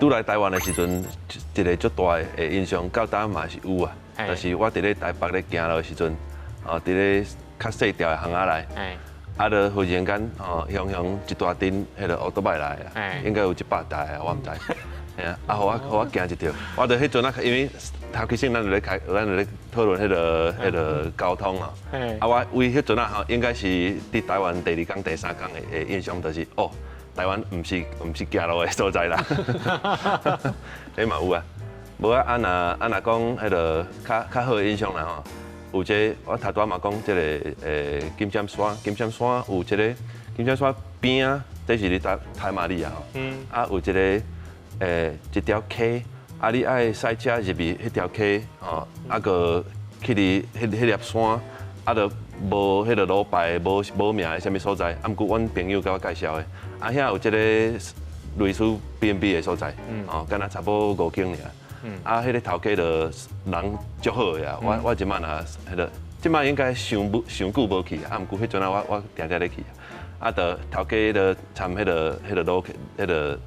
拄来台湾的时阵，一个足大的印象，到今嘛是有啊。就是我伫咧台北咧行路的时阵，伫咧较细条的巷仔内，就忽然间雄一大阵迄个奥多麦来啊，应该有100台啊，我唔知。嘿啊，互我行一条，我伫迄阵啊，因为头其实咱咧讨论迄个交通啊，我为迄阵啊，应该是伫台湾第2天、第3天的印象就是台湾唔是行路的所在啦，迄嘛有啊。无啊，若讲迄个较好的印象啦吼，有我头拄嘛讲即个金针山有一个金针山边啊，这是伫台马里啊吼，啊有一个一条溪，啊你爱赛车入去迄条溪吼，啊个去伫迄粒山，啊就无迄个路牌，无名的啥物所在，啊毋过阮朋友甲我介绍的，啊遐有一个类似 B&B 的所在，敢若差不多5间尔。啊，迄个头家就人足好的啊，我即摆若迄个，即摆应该上久无去啊，毋过迄阵啊，我定定咧去啊，就头家就参迄个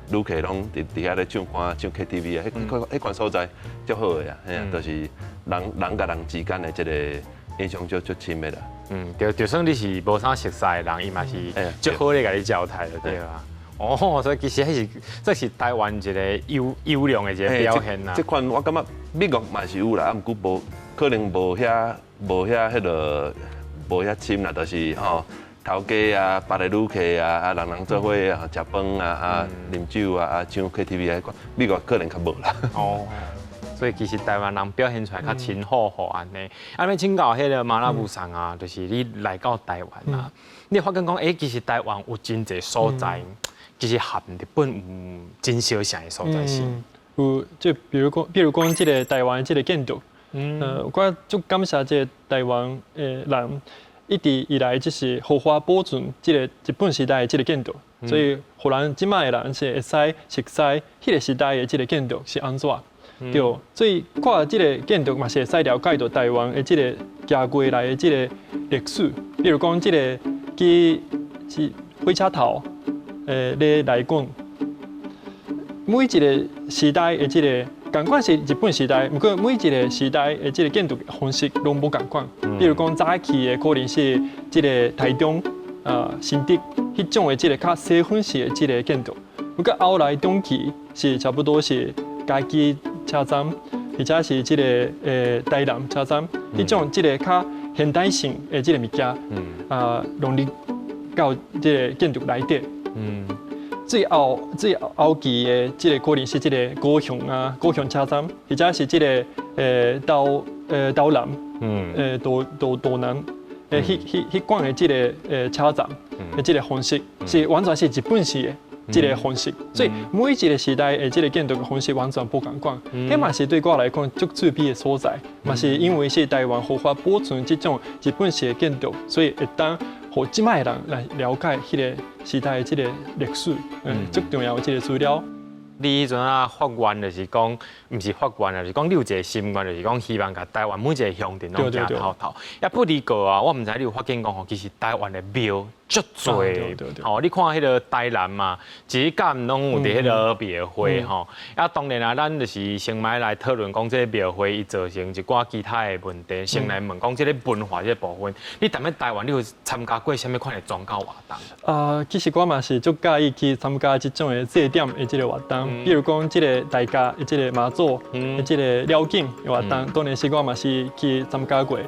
旅客拢伫遐咧唱歌、唱 KTV 啊，迄款所在足好的啊，嘿啊，就是人甲人之间的即个印象足亲密啦。就算你是无啥熟悉的人，伊嘛是足好咧甲你交代的对啊。所以其实这是台湾一个优良的一个表现啦。这款我感觉美国嘛是有啦，啊，毋过可能无遐迄个无遐深啦，就是头家啊、别个旅客啊、人做伙啊、食饭啊、啉酒啊、唱 KTV 啊，美国可能较无啦。所以其实台湾人表现出来较亲和安尼。啊，要请教迄个马拉布桑啊，就是你来到台湾啊，你发觉讲，其实台湾有真侪所在。其实和日本有真相像的所在是，有就比如讲，这个台湾这个建筑，我足感谢这个台湾人一直以来就是合法保存这个日本时代的这个建筑，所以互咱即卖的人是会使熟悉迄个时代的这个建筑是安怎，对，所以看这个建筑嘛是会使了解到台湾的这个行过来的这个历史，比如讲这个是火车头。咧来讲，每一个时代的这个，同款是日本时代，不过每一个时代的这个建筑方式拢无同款。比如讲早期的可能是这个台中、新竹迄种的这个较西粉式的这个建筑，不过后来中期是差不多是家己车站，或者是这个台南车站，迄种这个较现代性的这个物件，融入到这个建筑内底。最后期的这个可能是这个高雄车站，或者是这个岛南，岛南，迄款的这个车站的这个方式，是完全是日本式的这个方式，所以每一个时代的这个建筑的方式完全不同款。迄嘛是对我来讲足趣味的所在，嘛是因为是台湾合法保存这种日本式的建筑，所以会当。互即卖人来了解迄个时代的即个历史，最重要的即个资料。你迄阵啊发愿就是讲，毋是发愿啊，就是讲你有一个心愿，就是讲希望甲台湾每一个乡镇拢行透。也不离个啊，我毋知你有发现讲吼，其实台湾的庙足多。你看迄个台南嘛，一间拢有伫迄个庙会吼。当然啊，咱就是先买来讨论讲，这个庙会伊造成一寡其他的问题，先来问讲这个文化这个部分。你踮咧台湾，你有参加过啥物款的宗教活动？其实我嘛是足介意去参加即种的祭典的即个活动。比如讲，这个大家的这个妈祖的这个了境的活动，当然是我嘛是去参加过，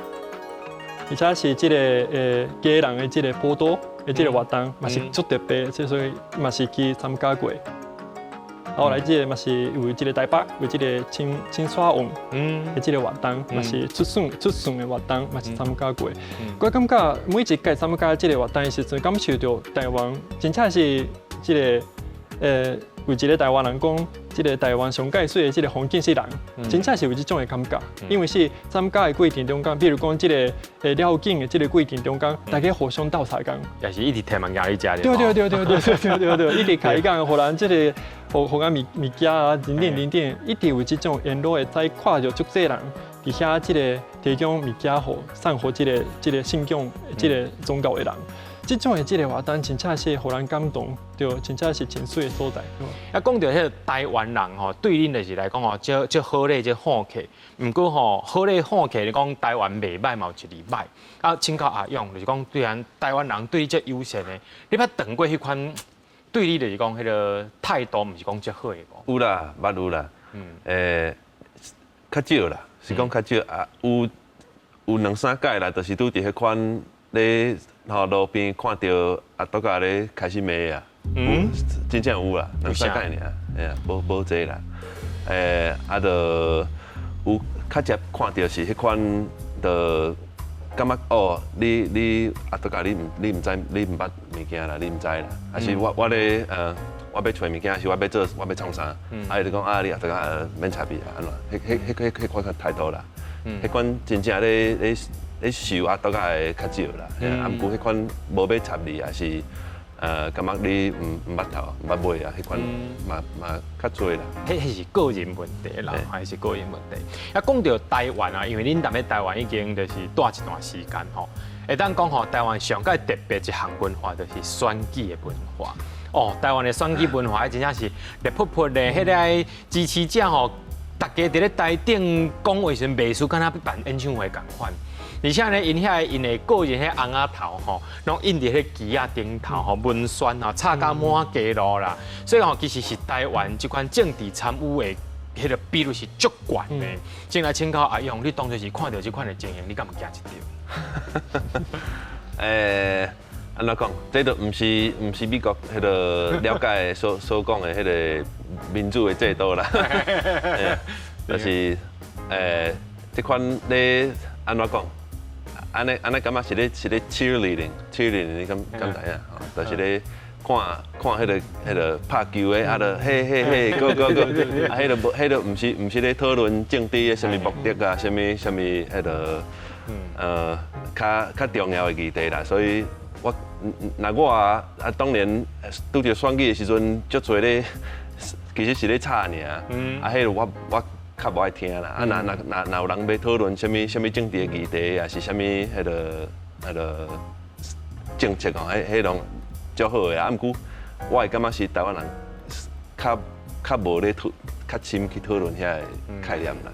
而且是这个家人的这个普渡的这个活动，嘛是足特别，所以嘛是去参加过。后来这个嘛是为这个台北为这个青沙王的这个活动，嘛是出巡的活动，嘛是参加过。我感觉每一届参加这个活动的时阵，感受到台湾真正是这个为一个台湾人讲，这个台湾上介水的这个风景是人，真正是有这种的感觉。因为是参加的过程中间，比如讲这个了境的这个过程中间，大家互相斗相共，也是一直提问压力食的。对，一直开讲，互咱这个互咱物件啊，等等，一直有这种沿路的在看到足侪人伫遐这个提供物件互送互这个信仰这个宗教的人。这种的这个活动，真正是互人感动，对，真正是真水的所在。啊，讲到迄个台湾人吼，对恁就是来讲吼，即好咧，即好客。毋过吼，好咧好客，你讲台湾袂歹嘛，有一字歹。啊，请教阿勇，就是讲对咱台湾人对你这友善的，你捌等过迄款对你就是讲迄个态度，毋是讲即好的无？有啦，捌有啦。较少啦，是讲较少啊，有两三届啦，就是拄伫迄款咧路边看到啊，倒甲咧开始骂啊，真正有啦，两三届尔，哎呀，无济啦，啊，就有较接看到是迄款，就感觉哦，你啊，倒甲你唔知，你唔捌物件啦，你唔知啦，还是我咧我要找物件，是我要创啥？啊，伊就讲啊，你啊，大家免插伊啊，安怎？迄款态度啦，迄款真正咧受啊，大家会较少啦。啊，毋过迄款无要插你，也是感觉你唔捌头、唔捌尾啊，迄款嘛较多啦。迄是个人问题啦，还是个人问题。啊，讲到台湾啊，因为恁踮咧台湾已经就是住一段时间吼，会当讲吼，台湾上界特别一项文化就是选举的文化。哦，台湾的选举文化真正是热扑扑的，迄个支持者吼，大家伫咧台顶讲话时袂输，敢若办演唱会共款。而且呢，因的个人迄红仔头吼，拢印伫迄旗仔顶头吼，文宣吼，插到满街路啦。所以吼，其实是台湾即款政治参与的迄个比率是足悬的。正来请教阿勇，你当初是看到即款的情形，你敢唔惊一跳？安怎讲？这都唔是美国迄个了解所讲的迄个民主的制度啦。就是这款咧安怎讲？安尼感觉是咧 cheerleading， 你敢知影？就是咧看迄个拍球的，啊，就嘿，go，啊，迄个唔是咧讨论政治的什么目的啊，什么迄个较重要的议题啦，所以。我啊，当年拄着选举的时阵，足侪咧，其实是咧吵尔。啊，迄个我较无爱听啦。啊，若有人要讨论什么政治的议题，啊是什么迄个政策哦，迄种足好的。啊，毋过我会感觉是台湾人较无咧较深去讨论遐个概念啦。